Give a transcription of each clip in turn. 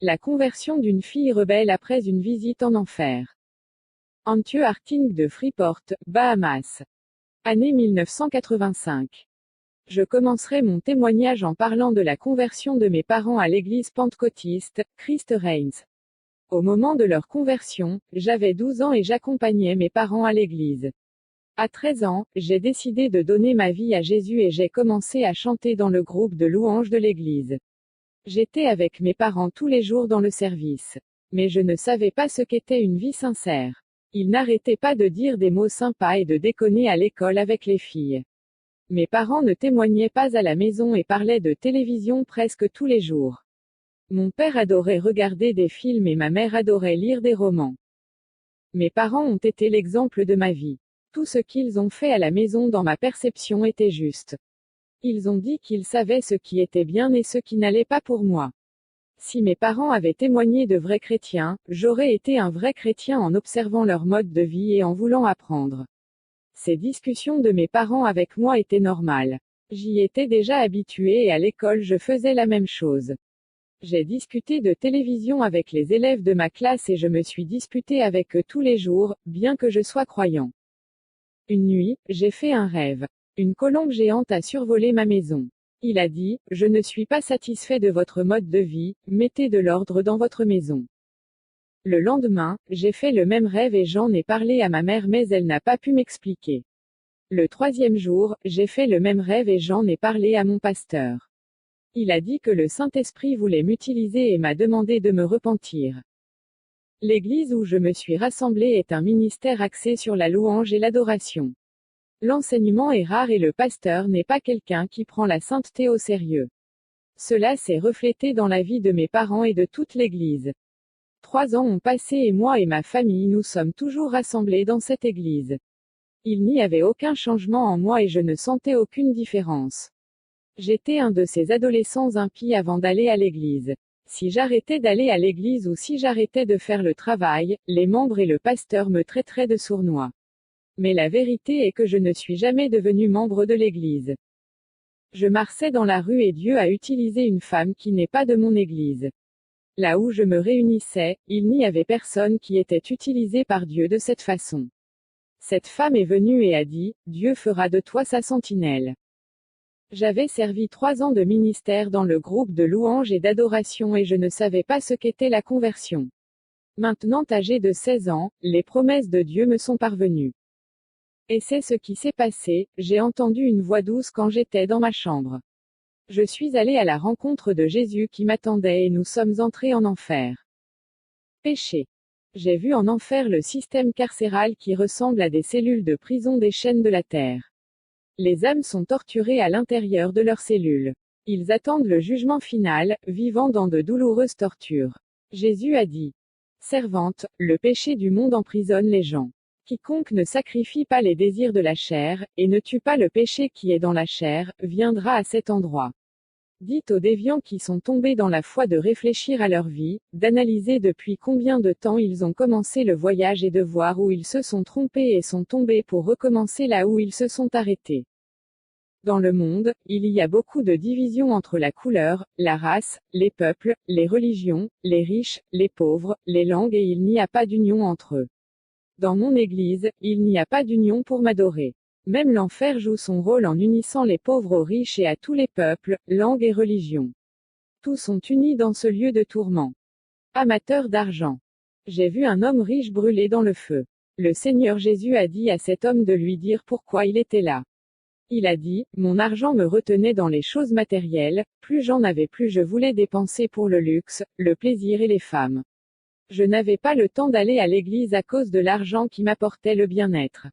La conversion d'une fille rebelle après une visite en enfer. Antje Harting de Freeport, Bahamas. Année 1985. Je commencerai mon témoignage en parlant de la conversion de mes parents à l'église pentecôtiste, Christ Reigns. Au moment de leur conversion, j'avais 12 ans et j'accompagnais mes parents à l'église. À 13 ans, j'ai décidé de donner ma vie à Jésus et j'ai commencé à chanter dans le groupe de louanges de l'église. J'étais avec mes parents tous les jours dans le service. Mais je ne savais pas ce qu'était une vie sincère. Ils n'arrêtaient pas de dire des mots sympas et de déconner à l'école avec les filles. Mes parents ne témoignaient pas à la maison et parlaient de télévision presque tous les jours. Mon père adorait regarder des films et ma mère adorait lire des romans. Mes parents ont été l'exemple de ma vie. Tout ce qu'ils ont fait à la maison dans ma perception était juste. Ils ont dit qu'ils savaient ce qui était bien et ce qui n'allait pas pour moi. Si mes parents avaient témoigné de vrais chrétiens, j'aurais été un vrai chrétien en observant leur mode de vie et en voulant apprendre. Ces discussions de mes parents avec moi étaient normales. J'y étais déjà habitué et à l'école je faisais la même chose. J'ai discuté de télévision avec les élèves de ma classe et je me suis disputé avec eux tous les jours, bien que je sois croyant. Une nuit, j'ai fait un rêve. Une colombe géante a survolé ma maison. Il a dit, « Je ne suis pas satisfait de votre mode de vie, mettez de l'ordre dans votre maison. » Le lendemain, j'ai fait le même rêve et j'en ai parlé à ma mère mais elle n'a pas pu m'expliquer. Le troisième jour, j'ai fait le même rêve et j'en ai parlé à mon pasteur. Il a dit que le Saint-Esprit voulait m'utiliser et m'a demandé de me repentir. L'église où je me suis rassemblé est un ministère axé sur la louange et l'adoration. L'enseignement est rare et le pasteur n'est pas quelqu'un qui prend la sainteté au sérieux. Cela s'est reflété dans la vie de mes parents et de toute l'église. 3 ans ont passé et moi et ma famille nous sommes toujours rassemblés dans cette église. Il n'y avait aucun changement en moi et je ne sentais aucune différence. J'étais un de ces adolescents impies avant d'aller à l'église. Si j'arrêtais d'aller à l'église ou si j'arrêtais de faire le travail, les membres et le pasteur me traiteraient de sournois. Mais la vérité est que je ne suis jamais devenu membre de l'église. Je marchais dans la rue et Dieu a utilisé une femme qui n'est pas de mon église. Là où je me réunissais, il n'y avait personne qui était utilisé par Dieu de cette façon. Cette femme est venue et a dit, Dieu fera de toi sa sentinelle. J'avais servi 3 ans de ministère dans le groupe de louange et d'adoration et je ne savais pas ce qu'était la conversion. Maintenant âgé de 16 ans, les promesses de Dieu me sont parvenues. Et c'est ce qui s'est passé, j'ai entendu une voix douce quand j'étais dans ma chambre. Je suis allé à la rencontre de Jésus qui m'attendait et nous sommes entrés en enfer. Péché. J'ai vu en enfer le système carcéral qui ressemble à des cellules de prison des chaînes de la terre. Les âmes sont torturées à l'intérieur de leurs cellules. Ils attendent le jugement final, vivant dans de douloureuses tortures. Jésus a dit. Servante, le péché du monde emprisonne les gens. Quiconque ne sacrifie pas les désirs de la chair, et ne tue pas le péché qui est dans la chair, viendra à cet endroit. Dites aux déviants qui sont tombés dans la foi de réfléchir à leur vie, d'analyser depuis combien de temps ils ont commencé le voyage et de voir où ils se sont trompés et sont tombés pour recommencer là où ils se sont arrêtés. Dans le monde, il y a beaucoup de divisions entre la couleur, la race, les peuples, les religions, les riches, les pauvres, les langues et il n'y a pas d'union entre eux. Dans mon église, il n'y a pas d'union pour m'adorer. Même l'enfer joue son rôle en unissant les pauvres aux riches et à tous les peuples, langues et religions. Tous sont unis dans ce lieu de tourment. Amateur d'argent. J'ai vu un homme riche brûler dans le feu. Le Seigneur Jésus a dit à cet homme de lui dire pourquoi il était là. Il a dit, mon argent me retenait dans les choses matérielles, plus j'en avais plus je voulais dépenser pour le luxe, le plaisir et les femmes. Je n'avais pas le temps d'aller à l'église à cause de l'argent qui m'apportait le bien-être.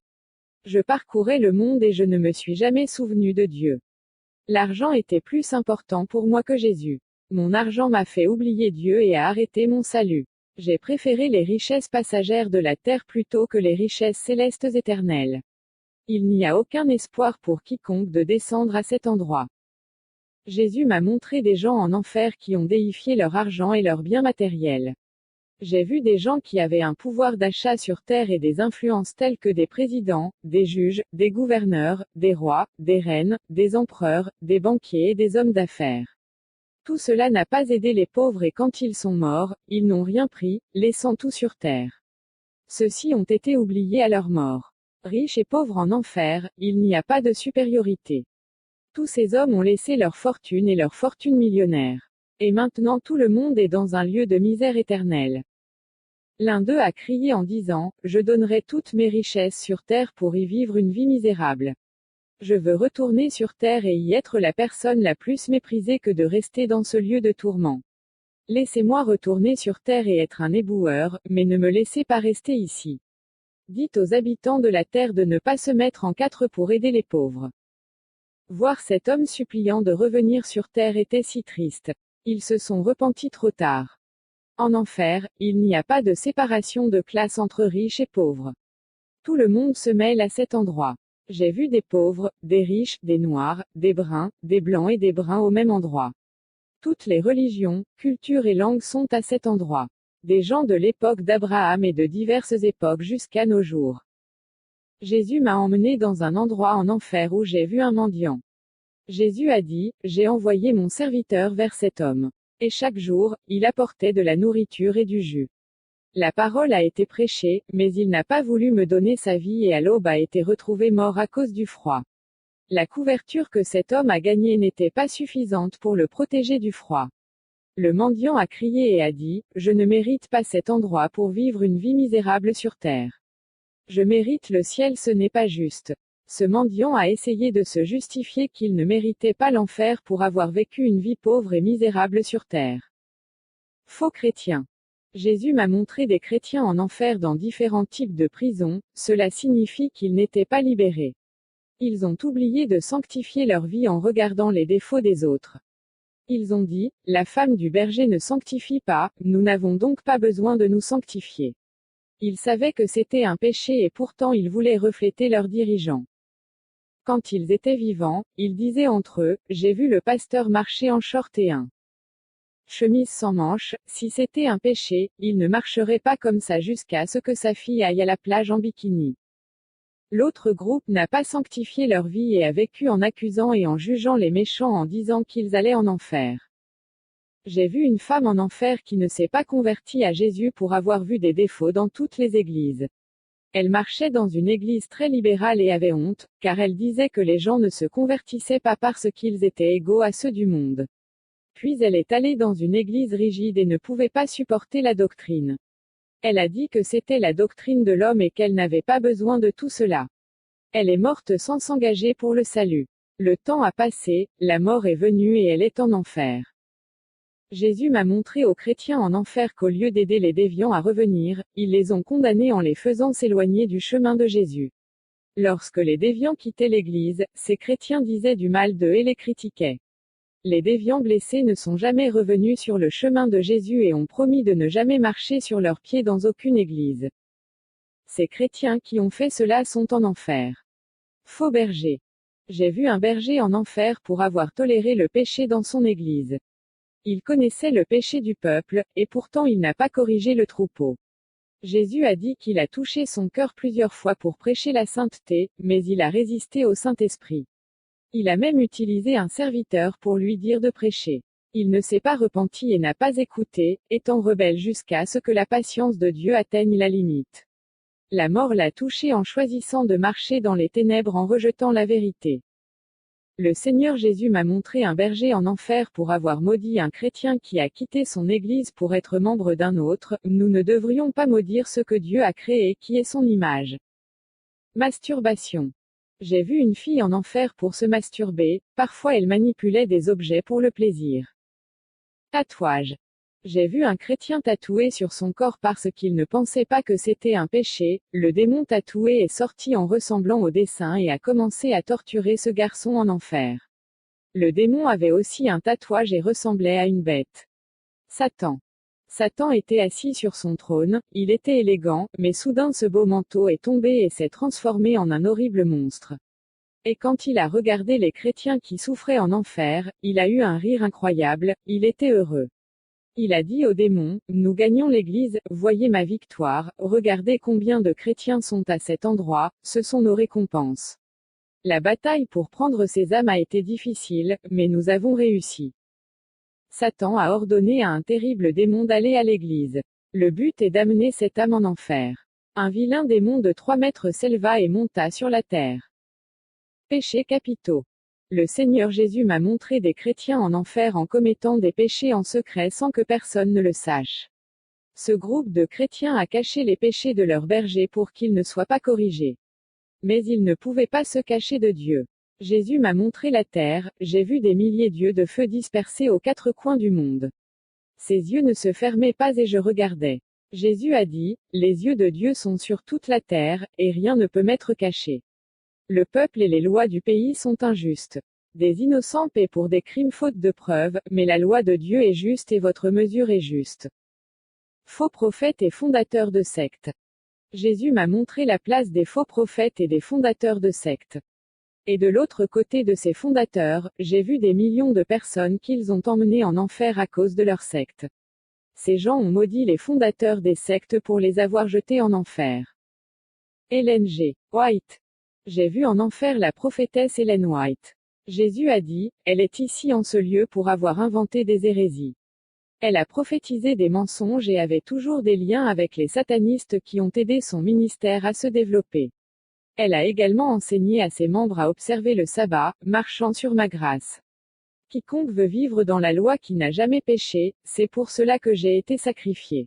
Je parcourais le monde et je ne me suis jamais souvenu de Dieu. L'argent était plus important pour moi que Jésus. Mon argent m'a fait oublier Dieu et a arrêté mon salut. J'ai préféré les richesses passagères de la terre plutôt que les richesses célestes éternelles. Il n'y a aucun espoir pour quiconque de descendre à cet endroit. Jésus m'a montré des gens en enfer qui ont déifié leur argent et leurs biens matériels. J'ai vu des gens qui avaient un pouvoir d'achat sur terre et des influences telles que des présidents, des juges, des gouverneurs, des rois, des reines, des empereurs, des banquiers et des hommes d'affaires. Tout cela n'a pas aidé les pauvres et quand ils sont morts, ils n'ont rien pris, laissant tout sur terre. Ceux-ci ont été oubliés à leur mort. Riches et pauvres en enfer, il n'y a pas de supériorité. Tous ces hommes ont laissé leur fortune et leur fortune millionnaire. Et maintenant tout le monde est dans un lieu de misère éternelle. L'un d'eux a crié en disant, je donnerai toutes mes richesses sur terre pour y vivre une vie misérable. Je veux retourner sur terre et y être la personne la plus méprisée que de rester dans ce lieu de tourment. Laissez-moi retourner sur terre et être un éboueur, mais ne me laissez pas rester ici. Dites aux habitants de la terre de ne pas se mettre en quatre pour aider les pauvres. Voir cet homme suppliant de revenir sur terre était si triste. Ils se sont repentis trop tard. En enfer, il n'y a pas de séparation de classe entre riches et pauvres. Tout le monde se mêle à cet endroit. J'ai vu des pauvres, des riches, des noirs, des bruns, des blancs et des bruns au même endroit. Toutes les religions, cultures et langues sont à cet endroit. Des gens de l'époque d'Abraham et de diverses époques jusqu'à nos jours. Jésus m'a emmené dans un endroit en enfer où j'ai vu un mendiant. Jésus a dit, j'ai envoyé mon serviteur vers cet homme. Et chaque jour, il apportait de la nourriture et du jus. La parole a été prêchée, mais il n'a pas voulu me donner sa vie et à l'aube a été retrouvé mort à cause du froid. La couverture que cet homme a gagnée n'était pas suffisante pour le protéger du froid. Le mendiant a crié et a dit, je ne mérite pas cet endroit pour vivre une vie misérable sur terre. Je mérite le ciel, ce n'est pas juste. Ce mendiant a essayé de se justifier qu'il ne méritait pas l'enfer pour avoir vécu une vie pauvre et misérable sur terre. Faux chrétien. Jésus m'a montré des chrétiens en enfer dans différents types de prisons, cela signifie qu'ils n'étaient pas libérés. Ils ont oublié de sanctifier leur vie en regardant les défauts des autres. Ils ont dit, la femme du berger ne sanctifie pas, nous n'avons donc pas besoin de nous sanctifier. Ils savaient que c'était un péché et pourtant ils voulaient refléter leurs dirigeants. Quand ils étaient vivants, ils disaient entre eux, j'ai vu le pasteur marcher en short et un chemise sans manches, si c'était un péché, il ne marcherait pas comme ça jusqu'à ce que sa fille aille à la plage en bikini. L'autre groupe n'a pas sanctifié leur vie et a vécu en accusant et en jugeant les méchants en disant qu'ils allaient en enfer. J'ai vu une femme en enfer qui ne s'est pas convertie à Jésus pour avoir vu des défauts dans toutes les églises. Elle marchait dans une église très libérale et avait honte, car elle disait que les gens ne se convertissaient pas parce qu'ils étaient égaux à ceux du monde. Puis elle est allée dans une église rigide et ne pouvait pas supporter la doctrine. Elle a dit que c'était la doctrine de l'homme et qu'elle n'avait pas besoin de tout cela. Elle est morte sans s'engager pour le salut. Le temps a passé, la mort est venue et elle est en enfer. Jésus m'a montré aux chrétiens en enfer qu'au lieu d'aider les déviants à revenir, ils les ont condamnés en les faisant s'éloigner du chemin de Jésus. Lorsque les déviants quittaient l'église, ces chrétiens disaient du mal d'eux et les critiquaient. Les déviants blessés ne sont jamais revenus sur le chemin de Jésus et ont promis de ne jamais marcher sur leurs pieds dans aucune église. Ces chrétiens qui ont fait cela sont en enfer. Faux berger. J'ai vu un berger en enfer pour avoir toléré le péché dans son église. Il connaissait le péché du peuple, et pourtant il n'a pas corrigé le troupeau. Jésus a dit qu'il a touché son cœur plusieurs fois pour prêcher la sainteté, mais il a résisté au Saint-Esprit. Il a même utilisé un serviteur pour lui dire de prêcher. Il ne s'est pas repenti et n'a pas écouté, étant rebelle jusqu'à ce que la patience de Dieu atteigne la limite. La mort l'a touché en choisissant de marcher dans les ténèbres en rejetant la vérité. Le Seigneur Jésus m'a montré un berger en enfer pour avoir maudit un chrétien qui a quitté son église pour être membre d'un autre. Nous ne devrions pas maudire ce que Dieu a créé qui est son image. Masturbation. J'ai vu une fille en enfer pour se masturber, parfois elle manipulait des objets pour le plaisir. Tatouage. J'ai vu un chrétien tatoué sur son corps parce qu'il ne pensait pas que c'était un péché. Le démon tatoué est sorti en ressemblant au dessin et a commencé à torturer ce garçon en enfer. Le démon avait aussi un tatouage et ressemblait à une bête. Satan. Satan était assis sur son trône, il était élégant, mais soudain ce beau manteau est tombé et s'est transformé en un horrible monstre. Et quand il a regardé les chrétiens qui souffraient en enfer, il a eu un rire incroyable, il était heureux. Il a dit au démon, nous gagnons l'église, voyez ma victoire, regardez combien de chrétiens sont à cet endroit, ce sont nos récompenses. La bataille pour prendre ces âmes a été difficile, mais nous avons réussi. Satan a ordonné à un terrible démon d'aller à l'église. Le but est d'amener cette âme en enfer. Un vilain démon de 3 mètres s'éleva et monta sur la terre. Péchés capitaux. Le Seigneur Jésus m'a montré des chrétiens en enfer en commettant des péchés en secret sans que personne ne le sache. Ce groupe de chrétiens a caché les péchés de leurs bergers pour qu'ils ne soient pas corrigés. Mais ils ne pouvaient pas se cacher de Dieu. Jésus m'a montré la terre, j'ai vu des milliers d'yeux de feu dispersés aux 4 coins du monde. Ses yeux ne se fermaient pas et je regardais. Jésus a dit, les yeux de Dieu sont sur toute la terre, et rien ne peut m'être caché. Le peuple et les lois du pays sont injustes. Des innocents paient pour des crimes faute de preuves, mais la loi de Dieu est juste et votre mesure est juste. Faux prophètes et fondateurs de sectes. Jésus m'a montré la place des faux prophètes et des fondateurs de sectes. Et de l'autre côté de ces fondateurs, j'ai vu des millions de personnes qu'ils ont emmenées en enfer à cause de leur secte. Ces gens ont maudit les fondateurs des sectes pour les avoir jetés en enfer. Ellen G. White. J'ai vu en enfer la prophétesse Ellen White. Jésus a dit, elle est ici en ce lieu pour avoir inventé des hérésies. Elle a prophétisé des mensonges et avait toujours des liens avec les satanistes qui ont aidé son ministère à se développer. Elle a également enseigné à ses membres à observer le sabbat, marchant sur ma grâce. Quiconque veut vivre dans la loi qui n'a jamais péché, c'est pour cela que j'ai été sacrifié.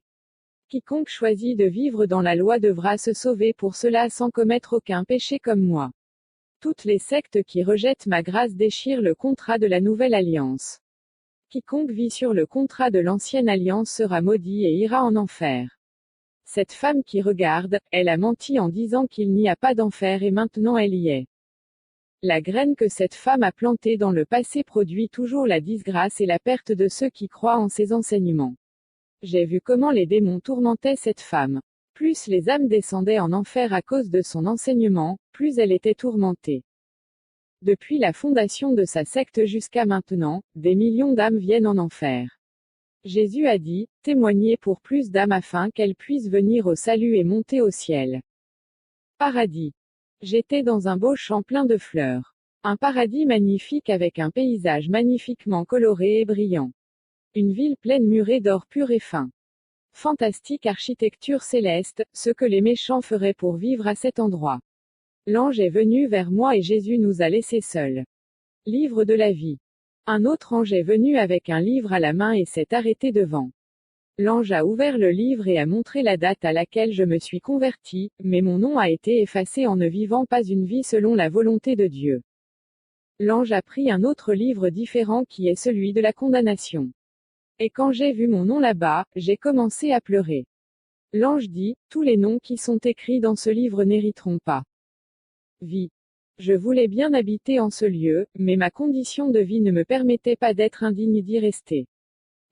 Quiconque choisit de vivre dans la loi devra se sauver pour cela sans commettre aucun péché comme moi. Toutes les sectes qui rejettent ma grâce déchirent le contrat de la nouvelle alliance. Quiconque vit sur le contrat de l'ancienne alliance sera maudit et ira en enfer. Cette femme qui regarde, elle a menti en disant qu'il n'y a pas d'enfer et maintenant elle y est. La graine que cette femme a plantée dans le passé produit toujours la disgrâce et la perte de ceux qui croient en ses enseignements. J'ai vu comment les démons tourmentaient cette femme. Plus les âmes descendaient en enfer à cause de son enseignement, plus elle était tourmentée. Depuis la fondation de sa secte jusqu'à maintenant, des millions d'âmes viennent en enfer. Jésus a dit, témoignez pour plus d'âmes afin qu'elles puissent venir au salut et monter au ciel. Paradis. J'étais dans un beau champ plein de fleurs. Un paradis magnifique avec un paysage magnifiquement coloré et brillant. Une ville pleine murée d'or pur et fin. Fantastique architecture céleste, ce que les méchants feraient pour vivre à cet endroit. L'ange est venu vers moi et Jésus nous a laissés seuls. Livre de la vie. Un autre ange est venu avec un livre à la main et s'est arrêté devant. L'ange a ouvert le livre et a montré la date à laquelle je me suis converti, mais mon nom a été effacé en ne vivant pas une vie selon la volonté de Dieu. L'ange a pris un autre livre différent qui est celui de la condamnation. Et quand j'ai vu mon nom là-bas, j'ai commencé à pleurer. L'ange dit, tous les noms qui sont écrits dans ce livre n'hériteront pas. Vie. Je voulais bien habiter en ce lieu, mais ma condition de vie ne me permettait pas d'être indigne d'y rester.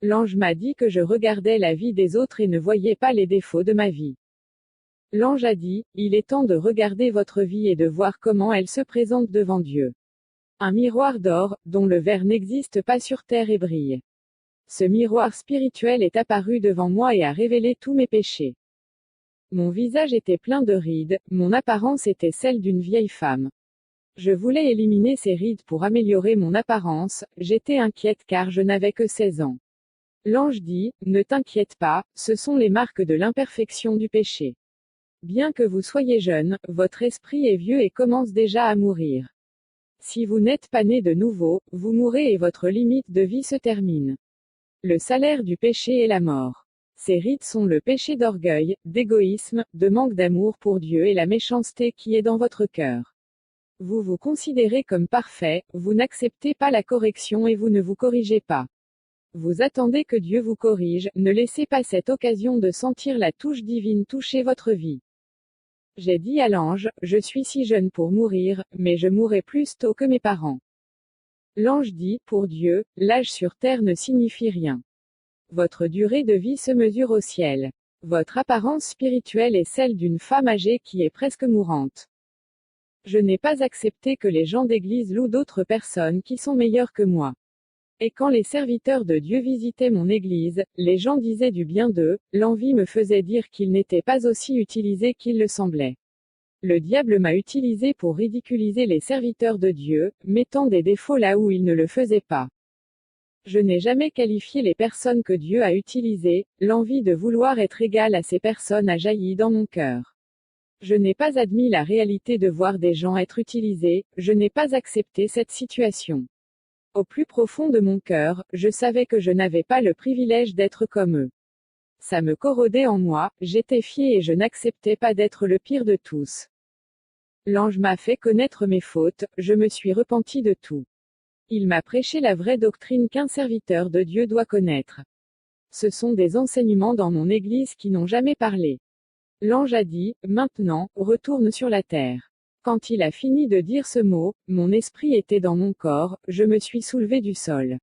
L'ange m'a dit que je regardais la vie des autres et ne voyais pas les défauts de ma vie. L'ange a dit, il est temps de regarder votre vie et de voir comment elle se présente devant Dieu. Un miroir d'or, dont le verre n'existe pas sur terre et brille. Ce miroir spirituel est apparu devant moi et a révélé tous mes péchés. Mon visage était plein de rides, mon apparence était celle d'une vieille femme. Je voulais éliminer ces rides pour améliorer mon apparence, j'étais inquiète car je n'avais que 16 ans. L'ange dit, ne t'inquiète pas, ce sont les marques de l'imperfection du péché. Bien que vous soyez jeune, votre esprit est vieux et commence déjà à mourir. Si vous n'êtes pas né de nouveau, vous mourrez et votre limite de vie se termine. Le salaire du péché est la mort. Ces rides sont le péché d'orgueil, d'égoïsme, de manque d'amour pour Dieu et la méchanceté qui est dans votre cœur. Vous vous considérez comme parfait, vous n'acceptez pas la correction et vous ne vous corrigez pas. Vous attendez que Dieu vous corrige, ne laissez pas cette occasion de sentir la touche divine toucher votre vie. J'ai dit à l'ange, je suis si jeune pour mourir, mais je mourrai plus tôt que mes parents. L'ange dit, pour Dieu, l'âge sur terre ne signifie rien. Votre durée de vie se mesure au ciel. Votre apparence spirituelle est celle d'une femme âgée qui est presque mourante. Je n'ai pas accepté que les gens d'église louent d'autres personnes qui sont meilleures que moi. Et quand les serviteurs de Dieu visitaient mon église, les gens disaient du bien d'eux, l'envie me faisait dire qu'ils n'étaient pas aussi utilisés qu'ils le semblaient. Le diable m'a utilisé pour ridiculiser les serviteurs de Dieu, mettant des défauts là où ils ne le faisaient pas. Je n'ai jamais qualifié les personnes que Dieu a utilisées, l'envie de vouloir être égal à ces personnes a jailli dans mon cœur. Je n'ai pas admis la réalité de voir des gens être utilisés, je n'ai pas accepté cette situation. Au plus profond de mon cœur, je savais que je n'avais pas le privilège d'être comme eux. Ça me corrodait en moi, j'étais fier et je n'acceptais pas d'être le pire de tous. L'ange m'a fait connaître mes fautes, je me suis repenti de tout. Il m'a prêché la vraie doctrine qu'un serviteur de Dieu doit connaître. Ce sont des enseignements dans mon Église qui n'ont jamais parlé. L'ange a dit, maintenant, retourne sur la terre. Quand il a fini de dire ce mot, mon esprit était dans mon corps, je me suis soulevé du sol.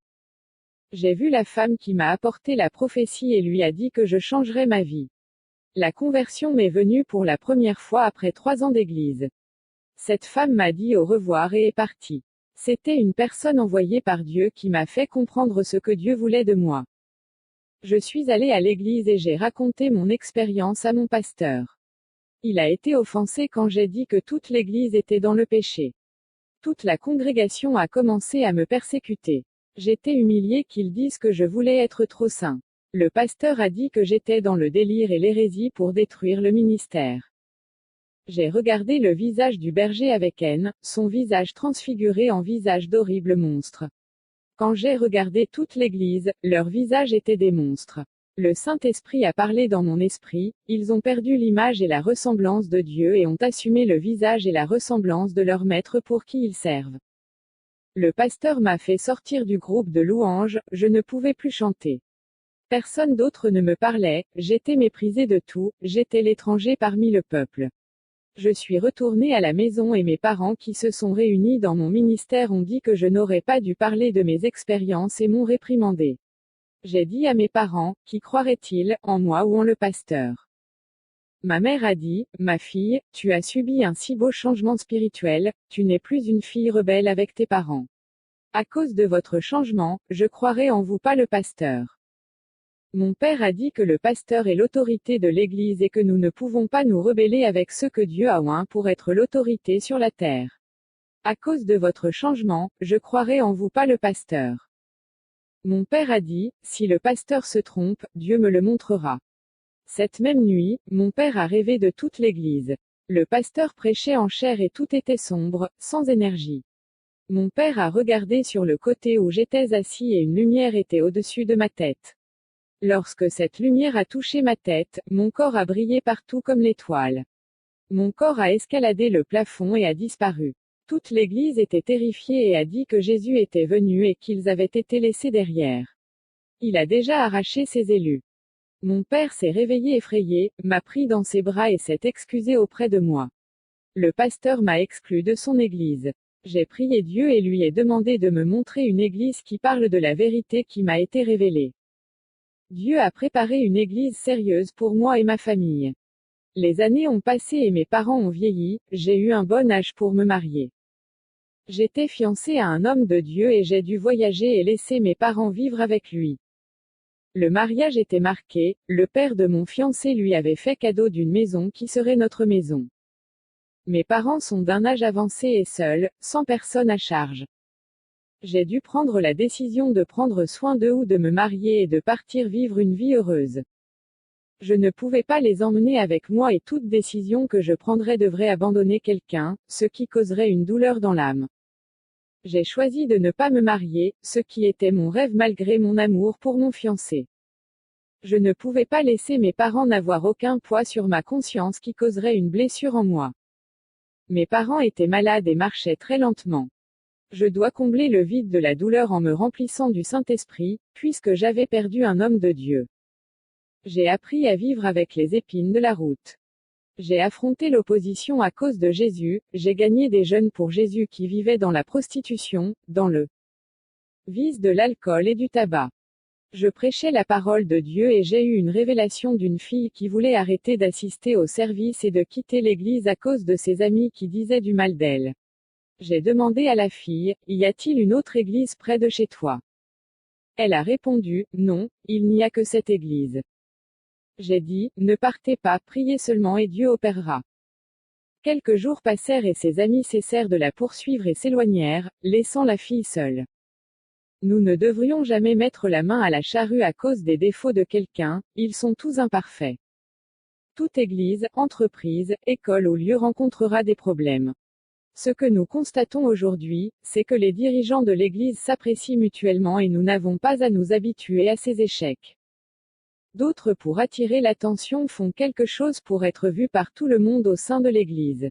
J'ai vu la femme qui m'a apporté la prophétie et lui a dit que je changerais ma vie. La conversion m'est venue pour la première fois après 3 ans d'église. Cette femme m'a dit au revoir et est partie. C'était une personne envoyée par Dieu qui m'a fait comprendre ce que Dieu voulait de moi. Je suis allé à l'église et j'ai raconté mon expérience à mon pasteur. Il a été offensé quand j'ai dit que toute l'église était dans le péché. Toute la congrégation a commencé à me persécuter. J'étais humilié qu'ils disent que je voulais être trop saint. Le pasteur a dit que j'étais dans le délire et l'hérésie pour détruire le ministère. J'ai regardé le visage du berger avec haine, son visage transfiguré en visage d'horribles monstres. Quand j'ai regardé toute l'église, leurs visages étaient des monstres. Le Saint-Esprit a parlé dans mon esprit, ils ont perdu l'image et la ressemblance de Dieu et ont assumé le visage et la ressemblance de leur maître pour qui ils servent. Le pasteur m'a fait sortir du groupe de louanges, je ne pouvais plus chanter. Personne d'autre ne me parlait, j'étais méprisé de tout, j'étais l'étranger parmi le peuple. Je suis retourné à la maison et mes parents qui se sont réunis dans mon ministère ont dit que je n'aurais pas dû parler de mes expériences et m'ont réprimandé. J'ai dit à mes parents, qui croiraient-ils, en moi ou en le pasteur? Ma mère a dit, ma fille, tu as subi un si beau changement spirituel, tu n'es plus une fille rebelle avec tes parents. À cause de votre changement, je croirai en vous pas le pasteur. Mon père a dit que le pasteur est l'autorité de l'Église et que nous ne pouvons pas nous rebeller avec ce que Dieu a oint pour être l'autorité sur la terre. À cause de votre changement, je croirai en vous pas le pasteur. Mon père a dit, si le pasteur se trompe, Dieu me le montrera. Cette même nuit, mon père a rêvé de toute l'Église. Le pasteur prêchait en chair et tout était sombre, sans énergie. Mon père a regardé sur le côté où j'étais assis et une lumière était au-dessus de ma tête. Lorsque cette lumière a touché ma tête, mon corps a brillé partout comme l'étoile. Mon corps a escaladé le plafond et a disparu. Toute l'église était terrifiée et a dit que Jésus était venu et qu'ils avaient été laissés derrière. Il a déjà arraché ses élus. Mon père s'est réveillé effrayé, m'a pris dans ses bras et s'est excusé auprès de moi. Le pasteur m'a exclu de son église. J'ai prié Dieu et lui ai demandé de me montrer une église qui parle de la vérité qui m'a été révélée. Dieu a préparé une église sérieuse pour moi et ma famille. Les années ont passé et mes parents ont vieilli, j'ai eu un bon âge pour me marier. J'étais fiancé à un homme de Dieu et j'ai dû voyager et laisser mes parents vivre avec lui. Le mariage était marqué, le père de mon fiancé lui avait fait cadeau d'une maison qui serait notre maison. Mes parents sont d'un âge avancé et seuls, sans personne à charge. J'ai dû prendre la décision de prendre soin d'eux ou de me marier et de partir vivre une vie heureuse. Je ne pouvais pas les emmener avec moi et toute décision que je prendrais devrait abandonner quelqu'un, ce qui causerait une douleur dans l'âme. J'ai choisi de ne pas me marier, ce qui était mon rêve malgré mon amour pour mon fiancé. Je ne pouvais pas laisser mes parents n'avoir aucun poids sur ma conscience qui causerait une blessure en moi. Mes parents étaient malades et marchaient très lentement. Je dois combler le vide de la douleur en me remplissant du Saint-Esprit, puisque j'avais perdu un homme de Dieu. J'ai appris à vivre avec les épines de la route. J'ai affronté l'opposition à cause de Jésus, j'ai gagné des jeunes pour Jésus qui vivaient dans la prostitution, dans le vice de l'alcool et du tabac. Je prêchais la parole de Dieu et j'ai eu une révélation d'une fille qui voulait arrêter d'assister au service et de quitter l'église à cause de ses amis qui disaient du mal d'elle. J'ai demandé à la fille, y a-t-il une autre église près de chez toi? Elle a répondu, non, il n'y a que cette église. J'ai dit, ne partez pas, priez seulement et Dieu opérera. Quelques jours passèrent et ses amis cessèrent de la poursuivre et s'éloignèrent, laissant la fille seule. Nous ne devrions jamais mettre la main à la charrue à cause des défauts de quelqu'un, ils sont tous imparfaits. Toute église, entreprise, école ou lieu rencontrera des problèmes. Ce que nous constatons aujourd'hui, c'est que les dirigeants de l'Église s'apprécient mutuellement et nous n'avons pas à nous habituer à ces échecs. D'autres, pour attirer l'attention, font quelque chose pour être vus par tout le monde au sein de l'Église.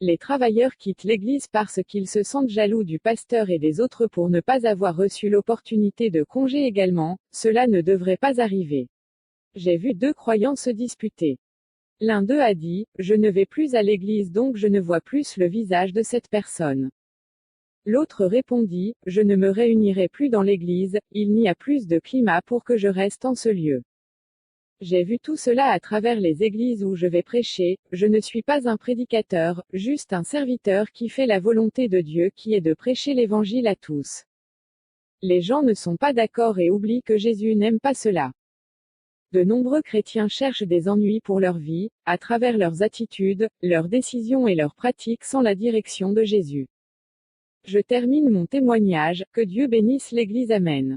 Les travailleurs quittent l'Église parce qu'ils se sentent jaloux du pasteur et des autres pour ne pas avoir reçu l'opportunité de congé également, cela ne devrait pas arriver. J'ai vu 2 croyants se disputer. L'un d'eux a dit, « Je ne vais plus à l'église donc je ne vois plus le visage de cette personne. » L'autre répondit, « Je ne me réunirai plus dans l'église, il n'y a plus de climat pour que je reste en ce lieu. » J'ai vu tout cela à travers les églises où je vais prêcher, je ne suis pas un prédicateur, juste un serviteur qui fait la volonté de Dieu qui est de prêcher l'évangile à tous. Les gens ne sont pas d'accord et oublient que Jésus n'aime pas cela. De nombreux chrétiens cherchent des ennuis pour leur vie, à travers leurs attitudes, leurs décisions et leurs pratiques sans la direction de Jésus. Je termine mon témoignage, que Dieu bénisse l'Église. Amen.